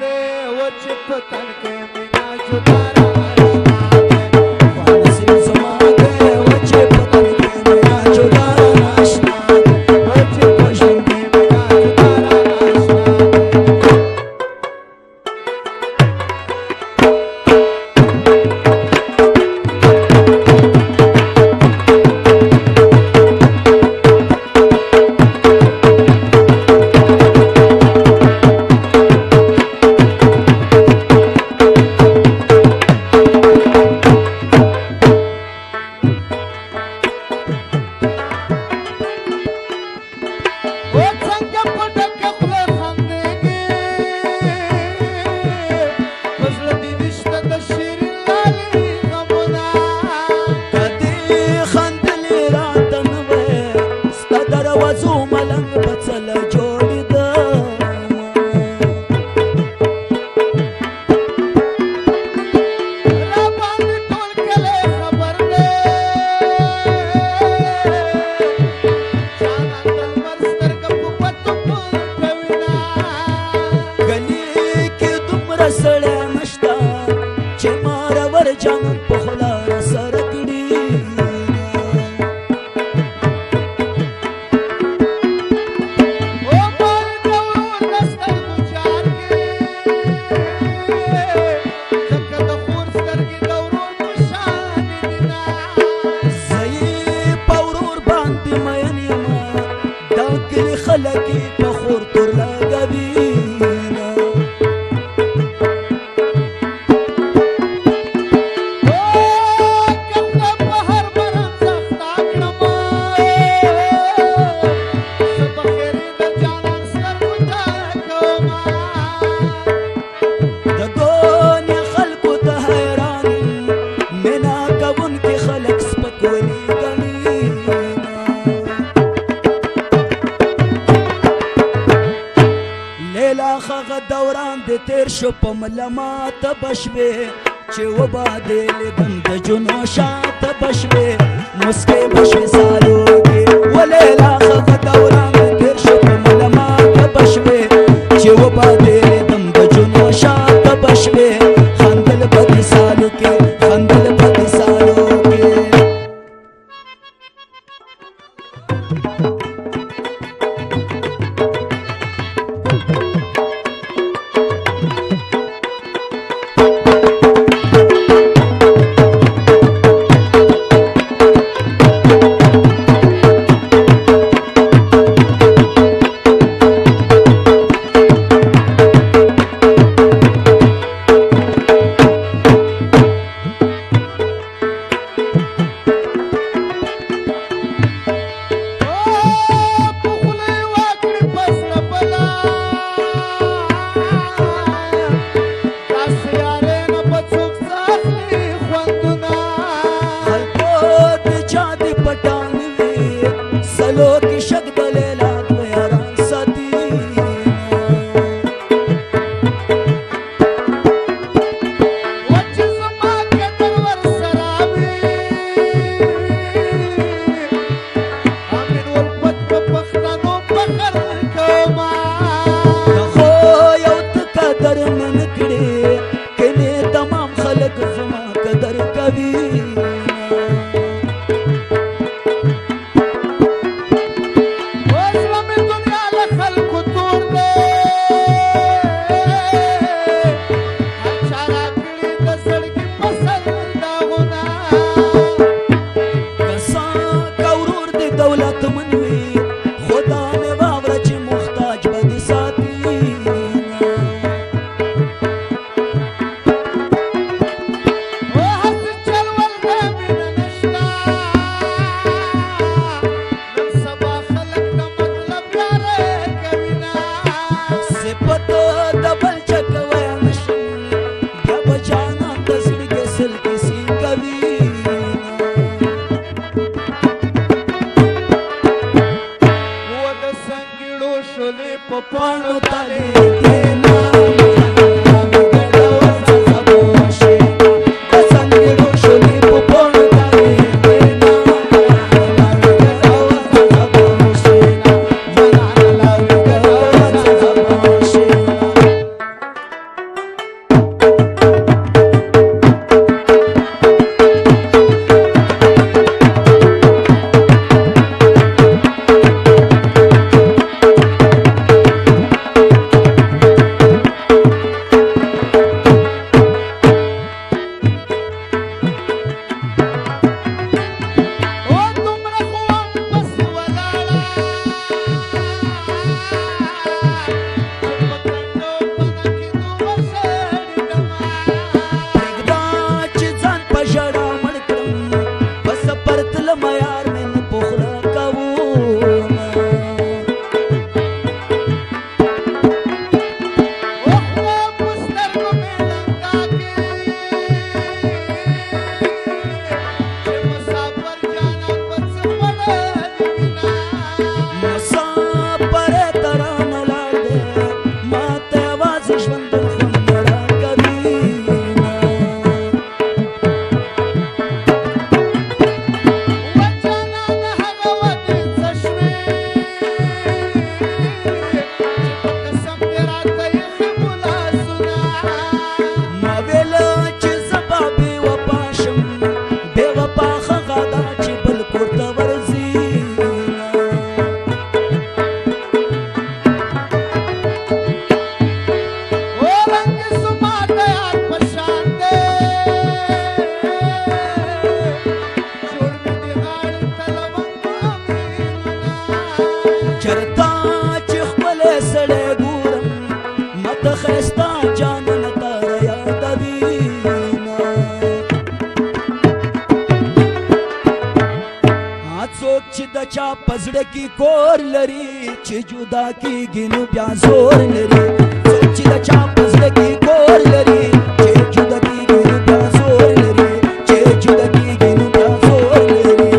دے وہ چپ تن کے مینا جدا راشنا دے نصیب زما دے وہ چپ تن کے مینا جدا راشنا دے وہ چپ شن کے مینا جدا راشنا شو په ملامات بشوي چې وبادې لیدم د جنو شاته بشوي مسکې بشوي سالو کې ولیلا خغه دوران تیر شو په ملامات بشوي چې وبادې لیدم د جنو شاته بشوي خندل بدي سالو کې خندل بدي سالو کې خپل خوند نه راکوي ما ویله چې زه به بې وفا شم بې وفا هغه ده چې بل کور ته ورځي چرته چې ښکلی سړی ګورم ماته ښایسته جانانه ته رايادوي څوک چې د چا په زړه کې کور لري چې جدا کېږي نو بیا زور لري څوک چې د چا په زړه کې کور لري چې جدا کېږي نو بیا زور لري چې جدا کېږي نو بیا زور لري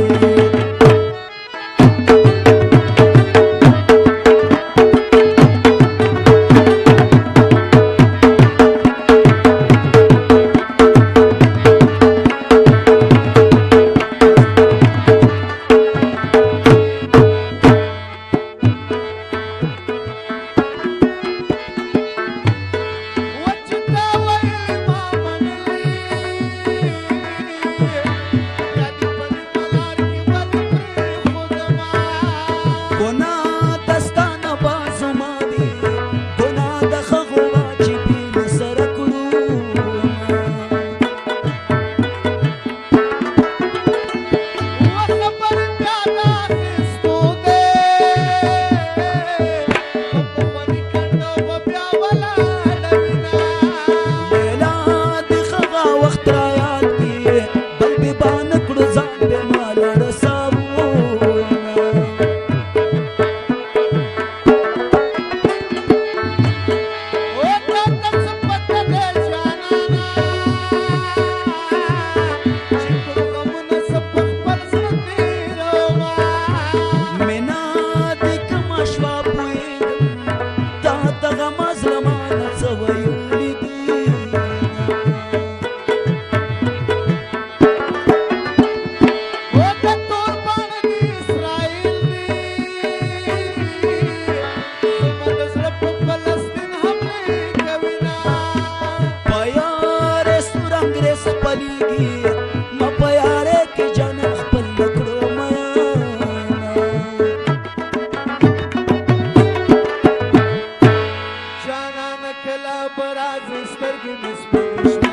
کلا براز سترګې مې سپینې